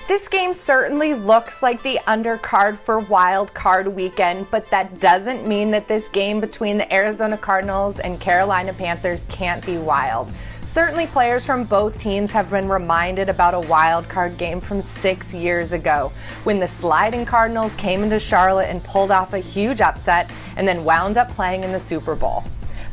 This game certainly looks like the undercard for Wild Card Weekend, but that doesn't mean that this game between the Arizona Cardinals and Carolina Panthers can't be wild. Certainly players from both teams have been reminded about a wild card game from 6 years ago, when the sliding Cardinals came into Charlotte and pulled off a huge upset and then wound up playing in the Super Bowl.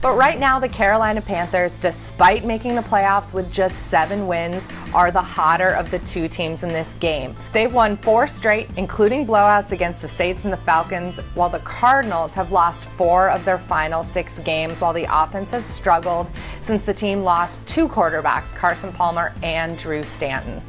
But right now, the Carolina Panthers, despite making the playoffs with just 7 wins, are the hotter of the two teams in this game. They've won 4 straight, including blowouts against the Saints and the Falcons, while the Cardinals have lost 4 of their final 6 games, while the offense has struggled since the team lost 2 quarterbacks, Carson Palmer and Drew Stanton.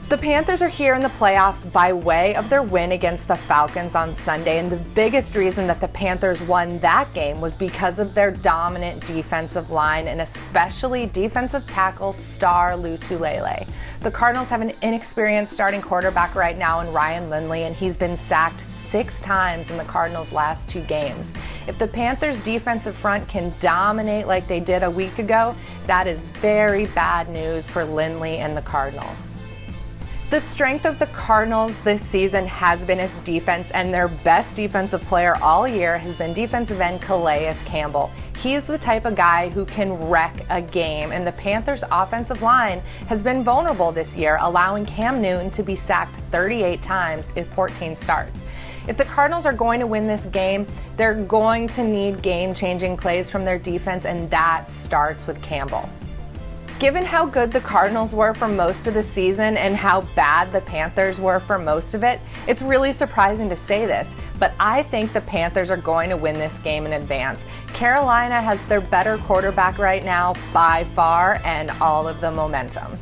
The Panthers are here in the playoffs by way of their win against the Falcons on Sunday, and the biggest reason that the Panthers won that game was because of their dominant defensive line and especially defensive tackle star Lutulele. The Cardinals have an inexperienced starting quarterback right now in Ryan Lindley, and he's been sacked 6 times in the Cardinals' last 2 games. If the Panthers' defensive front can dominate like they did a week ago, that is very bad news for Lindley and the Cardinals. The strength of the Cardinals this season has been its defense, and their best defensive player all year has been defensive end Calais Campbell. He's the type of guy who can wreck a game, and the Panthers' offensive line has been vulnerable this year, allowing Cam Newton to be sacked 38 times in 14 starts. If the Cardinals are going to win this game, they're going to need game-changing plays from their defense, and that starts with Campbell. Given how good the Cardinals were for most of the season and how bad the Panthers were for most of it, it's really surprising to say this, but I think the Panthers are going to win this game in advance. Carolina has their better quarterback right now by far and all of the momentum.